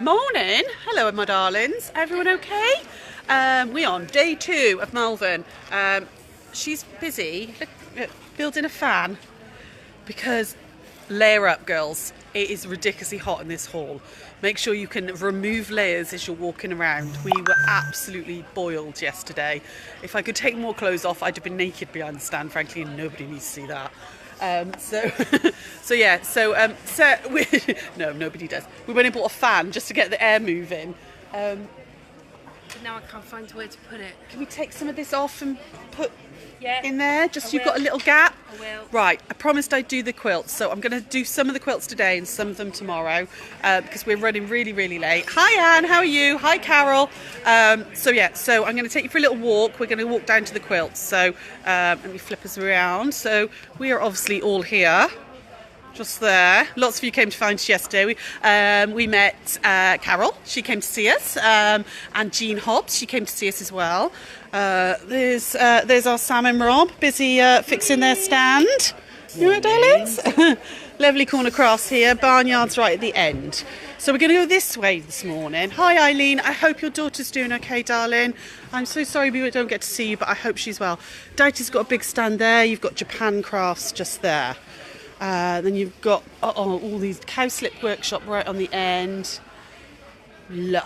Morning. Hello, my darlings. Everyone okay? We're on day 2 of Malvern. She's busy building a fan because layer up, girls. It is ridiculously hot in this hall. Make sure you can remove layers as you're walking around. We were absolutely boiled yesterday. If I could take more clothes off, I'd have been naked behind the stand, frankly, and nobody needs to see that. No, nobody does. We went and bought a fan just to get the air moving. But now I can't find where to put it. Can we take some of this off and put Yeah, in there? Just I you've will. got a little gap. I will. Right, I promised I'd do the quilts, so I'm going to do some of the quilts today and some of them tomorrow because we're running really late. Hi Anne, how are you? Hi Carol. So I'm going to take you for a little walk. We're going to walk down to the quilts. So let me flip us around. So we are obviously all here. Just there. Lots of you came to find us yesterday. We met Carol. She came to see us, and Jean Hobbs. She came to see us as well. There's our Sam and Rob, busy fixing their stand. You right, darlings? Lovely corner cross here. Barnyard's right at the end. So we're going to go this way this morning. Hi Eileen. I hope your daughter's doing okay, darling. I'm so sorry we don't get to see you, but I hope she's well. Dighty's got a big stand there. You've got Japan Crafts just there. Then you've got all these cowslip workshop right on the end. Look,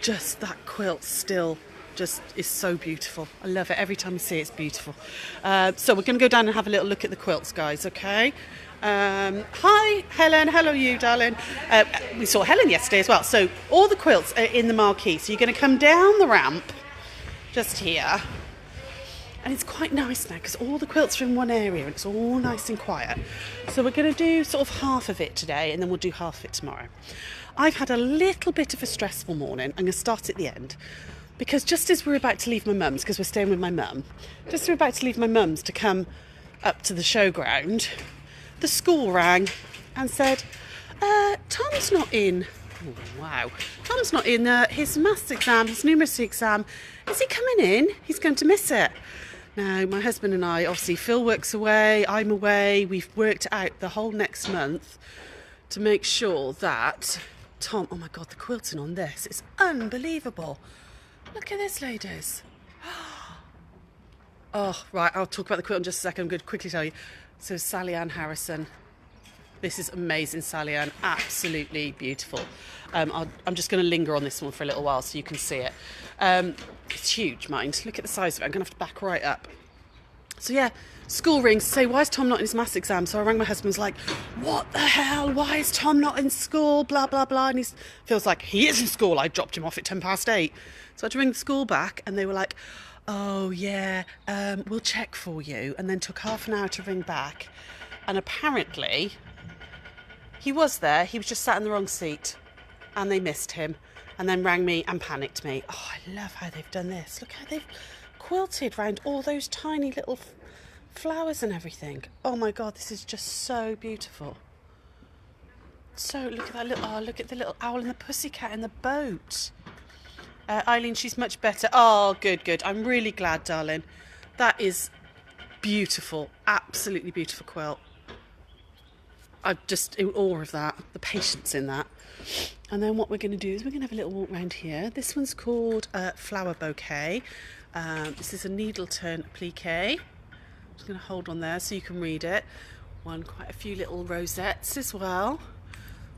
that quilt still just is so beautiful. I love it. Every time I see it, it's beautiful. So we're going to go down and have a little look at the quilts, guys, okay? Hi, Helen. Hello, you, darling. We saw Helen yesterday as well. So all the quilts are in the marquee. So you're going to come down the ramp just here. And it's quite nice now because all the quilts are in one area and it's all nice and quiet. So we're going to do sort of half of it today and then we'll do half of it tomorrow. I've had a little bit of a stressful morning. I'm going to start at the end because just as we're about to leave my mum's, because we're staying with my mum, just as we're about to leave my mum's to come up to the showground, the school rang and said, Tom's not in. Oh, wow. Tom's not in his maths exam, his numeracy exam. Is he coming in? He's going to miss it. Now, my husband and I, obviously, Phil works away, I'm away. We've worked out the whole next month to make sure that Tom... Oh, my God, the quilting on this is unbelievable. Look at this, ladies. Oh, right, I'll talk about the quilt in just a second. I'm going to quickly tell you. So, Sally Ann Harrison. This is amazing, Sally Ann. Absolutely beautiful. I'm just going to linger on this one for a little while so you can see it. It's huge, mind. Look at the size of it. I'm going to have to back right up. So yeah, school rings to say, why is Tom not in his maths exam? So I rang my husband, was like, what the hell? Why is Tom not in school? Blah, blah, blah. And he feels like he is in school. I dropped him off at 8:10. So I had to ring the school back and they were like, oh yeah, we'll check for you. And then took half an hour to ring back. And apparently... he was there, he was just sat in the wrong seat and they missed him and then rang me and panicked me. Oh, I love how they've done this. Look how they've quilted around all those tiny little flowers and everything. Oh my God, this is just so beautiful. So look at that look at the little owl and the pussycat in the boat. Eileen, she's much better. Oh, good. I'm really glad, darling. That is beautiful, absolutely beautiful quilt. I'm just in awe of that, the patience in that. And then what we're going to do is we're going to have a little walk around here. This one's called Flower Bouquet. This is a needle turn applique. I'm just going to hold on there so you can read it. Quite a few little rosettes as well.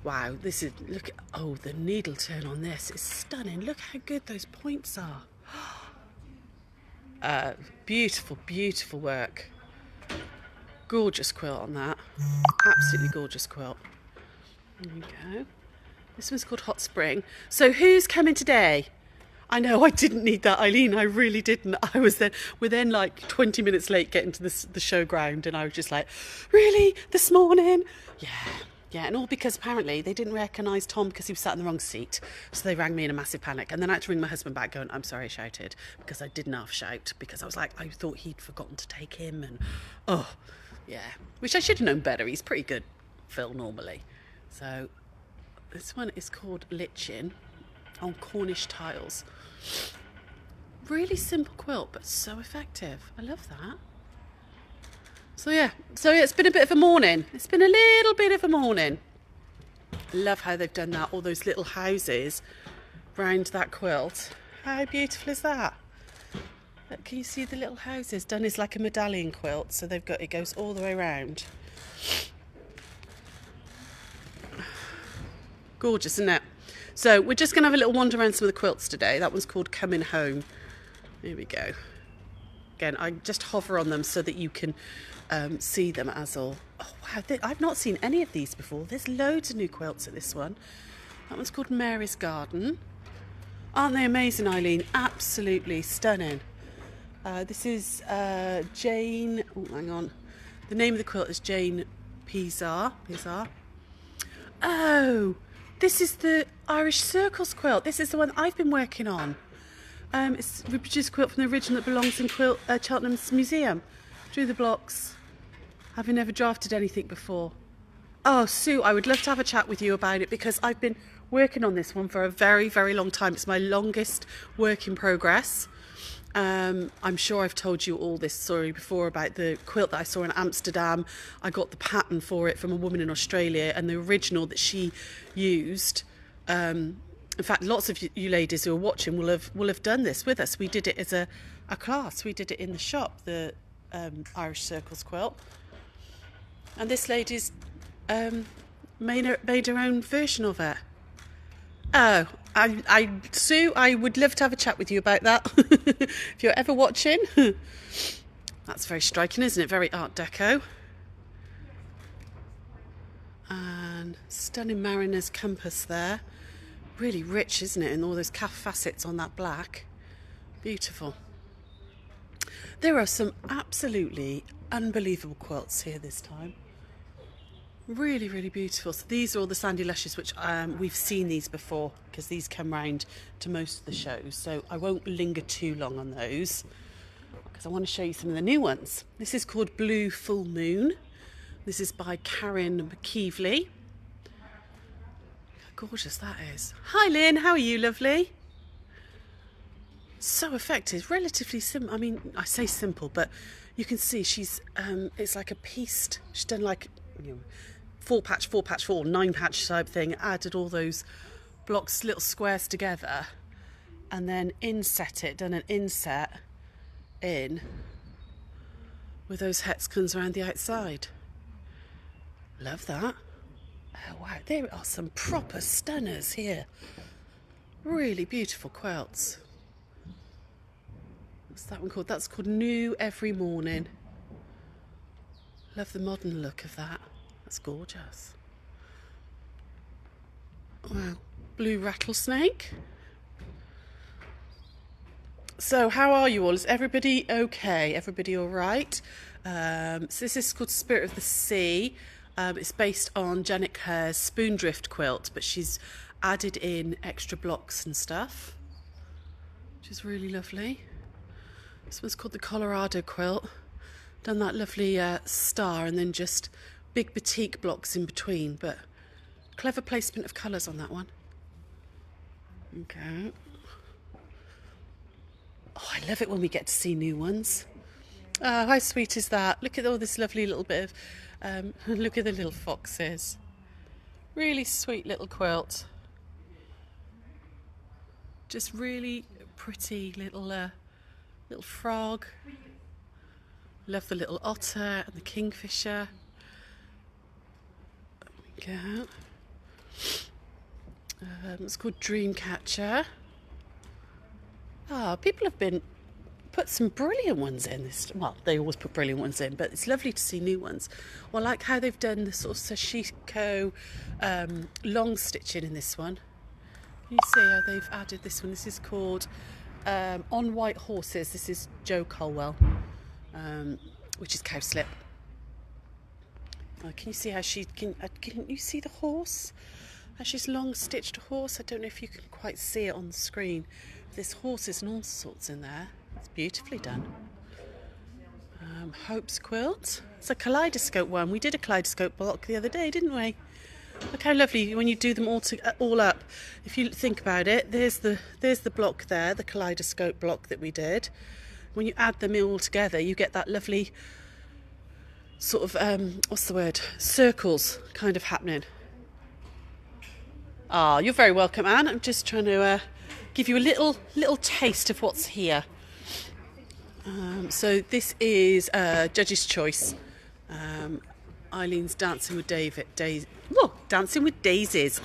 Wow, this is, look, oh, the needle turn on this is stunning. Look how good those points are. Beautiful, beautiful work. Gorgeous quilt on that. Absolutely gorgeous quilt. There we go. This one's called Hot Spring. So who's coming today? I know I didn't need that, Eileen. I really didn't. We're then like 20 minutes late getting to the showground and I was just like, really? This morning? Yeah, and all because apparently they didn't recognise Tom because he was sat in the wrong seat. So they rang me in a massive panic. And then I had to ring my husband back going, I'm sorry I shouted. Because I didn't half shout. Because I was like, I thought he'd forgotten to take him. And, oh, yeah. Which I should have known better. He's pretty good, Phil, normally. So this one is called Lichin on Cornish tiles. Really simple quilt, but so effective. I love that. So yeah, it's been a bit of a morning. It's been a little bit of a morning. Love how they've done that, all those little houses round that quilt. How beautiful is that? Look, can you see the little houses done as like a medallion quilt? So they've got, it goes all the way around. Gorgeous, isn't it? So we're just going to have a little wander around some of the quilts today. That one's called Coming Home. Here we go. Again, I just hover on them so that you can see them as all. Oh wow, I've not seen any of these before. There's loads of new quilts at this one. That one's called Mary's Garden. Aren't they amazing, Eileen? Absolutely stunning. This is Jane, oh hang on. The name of the quilt is Jane Pizar. Oh, this is the Irish Circles quilt. This is the one I've been working on. It's a reproduced quilt from the original that belongs in Cheltenham's museum. Drew the blocks, having never drafted anything before. Oh, Sue, I would love to have a chat with you about it because I've been working on this one for a very, very long time. It's my longest work in progress. I'm sure I've told you all this story before about the quilt that I saw in Amsterdam. I got the pattern for it from a woman in Australia, and the original that she used. In fact, lots of you ladies who are watching will have done this with us. We did it as a class. We did it in the shop, the Irish Circles quilt. And this lady's made her own version of it. Oh, Sue, I would love to have a chat with you about that if you're ever watching. That's very striking, isn't it? Very Art Deco. And stunning mariner's compass there. Really rich, isn't it? And all those calf facets on that black. Beautiful. There are some absolutely unbelievable quilts here this time. Really, really beautiful. So these are all the Sandy Lushes, which we've seen these before because these come round to most of the shows. So I won't linger too long on those because I want to show you some of the new ones. This is called Blue Full Moon. This is by Karen McKeevely. How gorgeous that is. Hi Lynn, how are you, lovely? So effective, relatively simple. I mean, I say simple, but you can see she's, it's like a pieced, she's done like, you know, 4 patch, 4 patch, 4, 9 patch type thing, added all those blocks, little squares together, and then inset it, done an inset in with those hexagons around the outside. Love that. Oh wow, there are some proper stunners here. Really beautiful quilts. What's that one called? That's called New Every Morning. Love the modern look of that. That's gorgeous. Wow. Blue Rattlesnake. So how are you all? Is everybody okay? Everybody all right? So this is called Spirit of the Sea. It's based on Janet Kerr's Spoondrift quilt, but she's added in extra blocks and stuff, which is really lovely. This one's called the Colorado quilt. Done that lovely star and then just big batik blocks in between, but clever placement of colours on that one. Okay. Oh, I love it when we get to see new ones. Oh, how sweet is that? Look at all this lovely little bit of, look at the little foxes. Really sweet little quilt. Just really pretty little little frog. Love the little otter and the kingfisher. There we go. It's called Dreamcatcher. Ah, people have put some brilliant ones in this. Well, they always put brilliant ones in, but it's lovely to see new ones. Well, I like how they've done the sort of sashiko long stitching in this one. You see how they've added this one. This is called On White Horses. This is Jo Colwell, which is cowslip. Can you see how can you see the horse? How she's long stitched a horse. I don't know if you can quite see it on the screen. There's horses and all sorts in there. It's beautifully done. Hope's quilt. It's a kaleidoscope one. We did a kaleidoscope block the other day, didn't we? Look how lovely when you do them all up. If you think about it, there's the block there, the kaleidoscope block that we did. When you add them all together, you get that lovely sort of what's the word? Circles kind of happening. Ah, you're very welcome, Anne. I'm just trying to give you a little taste of what's here. So this is Judge's Choice. Eileen's Dancing with Dancing with Daisies.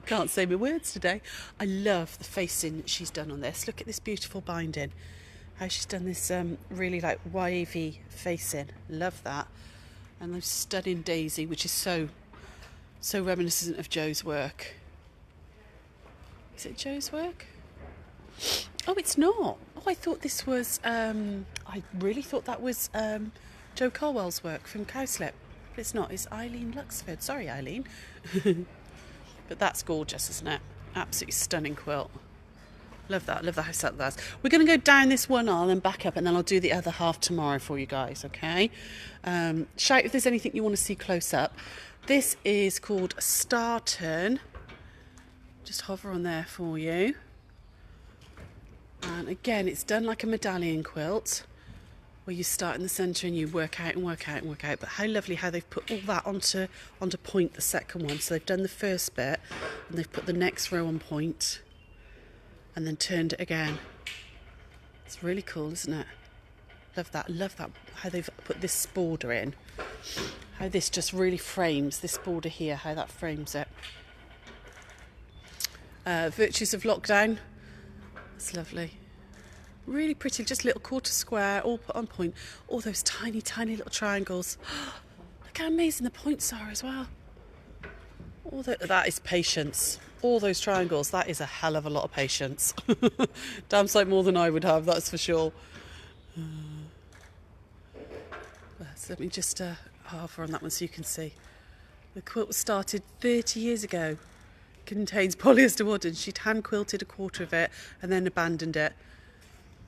Can't say my words today. I love the facing she's done on this. Look at this beautiful binding. How she's done this really like wavy facing. Love that. And the stunning daisy, which is so reminiscent of Joe's work. Is it Joe's work? Oh, it's not. Oh, I thought this was... I really thought that was Joe Colwell's work from Cowslip. But it's not. It's Eileen Luxford. Sorry, Eileen. But that's gorgeous, isn't it? Absolutely stunning quilt. Love that. Love the how set that is. We're going to go down this one aisle and back up, and then I'll do the other half tomorrow for you guys, okay? Shout if there's anything you want to see close up. This is called Star Turn. Just hover on there for you. And again, it's done like a medallion quilt, where you start in the centre and you work out and work out and work out. But how lovely how they've put all that onto point, the second one. So they've done the first bit, and they've put the next row on point, and then turned it again. It's really cool, isn't it? Love that. Love that. How they've put this border in. How this just really frames this border here. How that frames it. Virtues of Lockdown. It's lovely. Really pretty, just little quarter square, all put on point. All those tiny, tiny little triangles. Look how amazing the points are as well. That is patience. All those triangles, that is a hell of a lot of patience. Damn sight more than I would have, that's for sure. So let me just hover on that one so you can see. The quilt was started 30 years ago. Contains polyester wood, and she'd hand quilted a quarter of it and then abandoned it.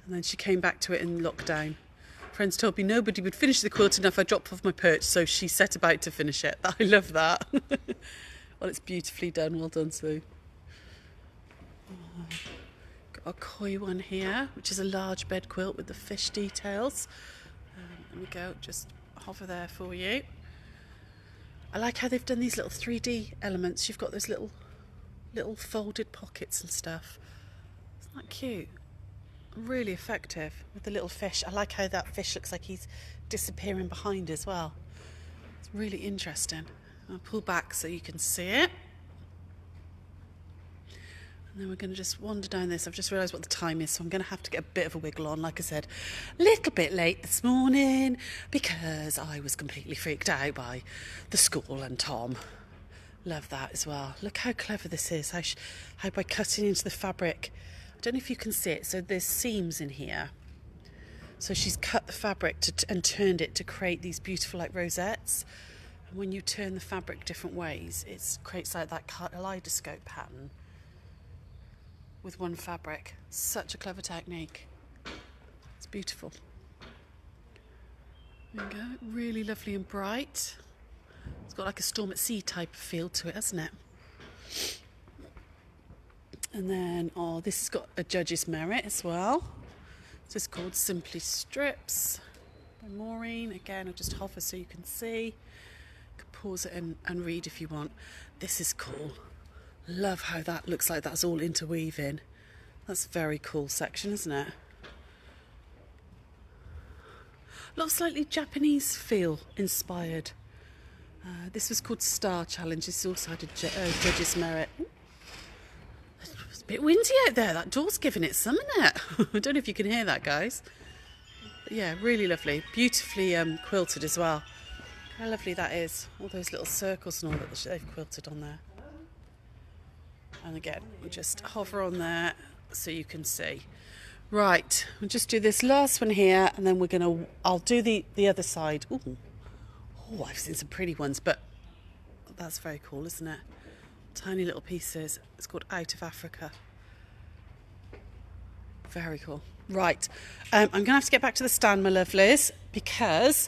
And then she came back to it in lockdown. Friends told me nobody would finish the quilt enough. I dropped off my perch, so she set about to finish it. I love that. Well, it's beautifully done. Well done, Sue. Got a koi one here, which is a large bed quilt with the fish details. There we go. Just hover there for you. I like how they've done these little 3D elements. You've got those little folded pockets and stuff. Isn't that cute? Really effective with the little fish. I like how that fish looks like he's disappearing behind as well. It's really interesting. I'll pull back so you can see it. And then we're going to just wander down this. I've just realised what the time is, so I'm going to have to get a bit of a wiggle on. Like I said, a little bit late this morning because I was completely freaked out by the school and Tom. Love that as well. Look how clever this is. How by cutting into the fabric, I don't know if you can see it. So there's seams in here. So she's cut the fabric and turned it to create these beautiful like rosettes. And when you turn the fabric different ways, it creates like that kaleidoscope pattern with one fabric. Such a clever technique. It's beautiful. There we go. Really lovely and bright. It's got like a Storm at Sea type of feel to it, hasn't it? And then, this has got a Judge's Merit as well. This is called Simply Strips by Maureen. Again, I'll just hover so you can see. You can pause it and read if you want. This is cool. Love how that looks like that's all interweaving. That's a very cool section, isn't it? A lot of slightly Japanese feel inspired. This was called Star Challenge. This also had a Judge's Merit. Ooh. It's a bit windy out there. That door's giving it some, isn't it? I don't know if you can hear that, guys. But yeah, really lovely. Beautifully quilted as well. How lovely that is. All those little circles and all that they've quilted on there. And again, we just hover on there so you can see. Right, we'll just do this last one here, and then I'll do the other side. Ooh. Oh, I've seen some pretty ones, but that's very cool, isn't it? Tiny little pieces. It's called Out of Africa. Very cool. Right, I'm going to have to get back to the stand, my lovelies, because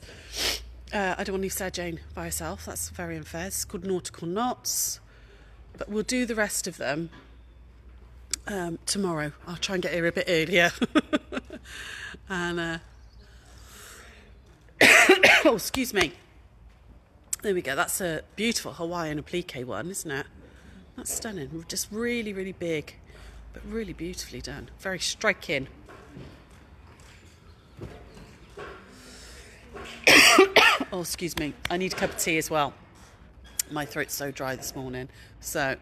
I don't want to leave Sarah Jane by herself. That's very unfair. It's called Nautical Knots. But we'll do the rest of them tomorrow. I'll try and get here a bit earlier. And oh, excuse me. There we go. That's a beautiful Hawaiian applique one, isn't it? That's stunning. Just really, really big, but really beautifully done. Very striking. Oh, excuse me. I need a cup of tea as well. My throat's so dry this morning. So,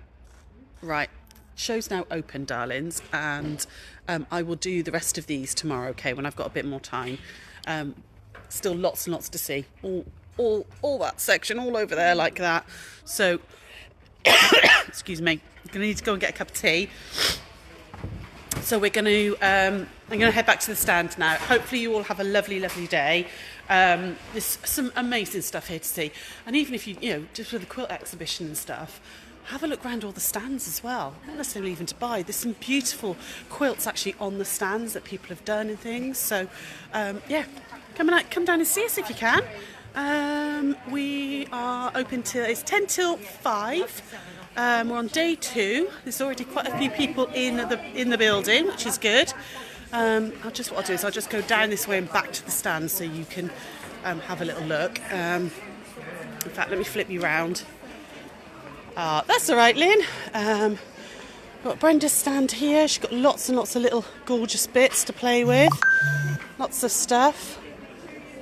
right. Show's now open, darlings, and I will do the rest of these tomorrow, okay, when I've got a bit more time. Still lots and lots to see. All that section, all over there like that. So, excuse me. I'm going to need to go and get a cup of tea. So we're going to, I'm going to head back to the stand now. Hopefully you all have a lovely, lovely day. There's some amazing stuff here to see. And even if you know, just with the quilt exhibition and stuff, have a look around all the stands as well. Not necessarily even to buy. There's some beautiful quilts actually on the stands that people have done and things. So, yeah, come down and see us if you can. We are open till, it's 10 till 5. We're on day 2. There's already quite a few people in the building, which is good. What I'll do is I'll just go down this way and back to the stand so you can have a little look. In fact, let me flip you round. That's all right, Lynn. Got Brenda's stand here. She's got lots and lots of little gorgeous bits to play with. Lots of stuff.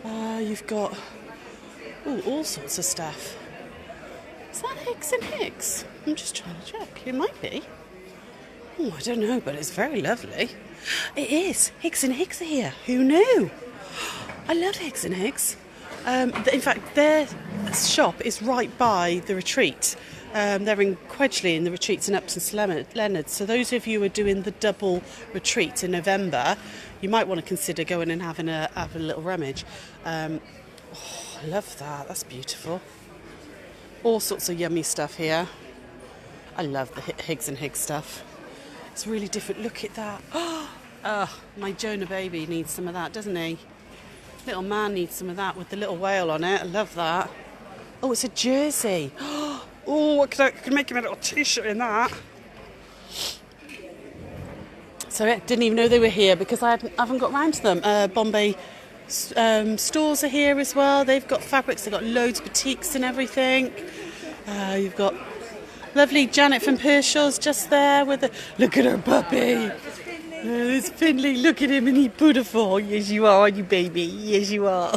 You've got all sorts of stuff. Is that Higgs and Higgs? I'm just trying to check. It might be. Oh, I don't know, but it's very lovely. It is. Higgs and Higgs are here. Who knew? I love Higgs and Higgs. In fact, their shop is right by the retreat. They're in Quedgeley in the retreats in Upton St Leonard's. So those of you who are doing the double retreat in November, you might want to consider going and having a little rummage. I love that. That's beautiful. All sorts of yummy stuff here. I love the Higgs and Higgs stuff. It's really different. Look at that. Oh, my Jonah baby needs some of that, doesn't he? Little man needs some of that with the little whale on it. I love that. Oh, it's a jersey. Oh, I could make him a little t-shirt in that. So I didn't even know they were here because I haven't got round to them. Bombay stores are here as well. They've got fabrics. They've got loads of boutiques and everything. You've got lovely Janet from Pershaw's just there with a... Look at her puppy. There's Finley. Look at him and he's beautiful. Yes, you are, you baby. Yes, you are.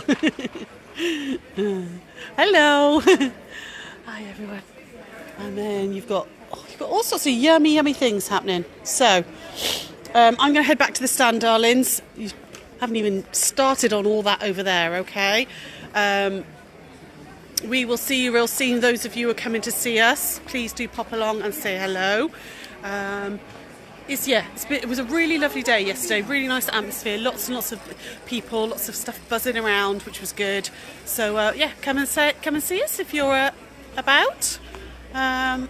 Hello. Hi, everyone. And then you've got all sorts of yummy, yummy things happening. So, I'm going to head back to the stand, darlings. You haven't even started on all that over there, okay? We will see you real soon. Those of you who are coming to see us, please do pop along and say hello. It was a really lovely day yesterday. Really nice atmosphere. Lots and lots of people, lots of stuff buzzing around, which was good. So come and see us if you're about. And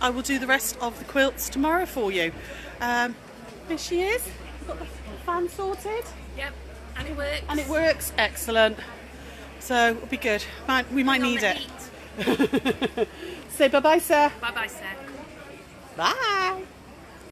I will do the rest of the quilts tomorrow for you. Here she is. We've got the fan sorted. Yep, and it works. And it works. Excellent. So it'll be good. We might need it. Say bye-bye, sir. Bye-bye, sir. Bye.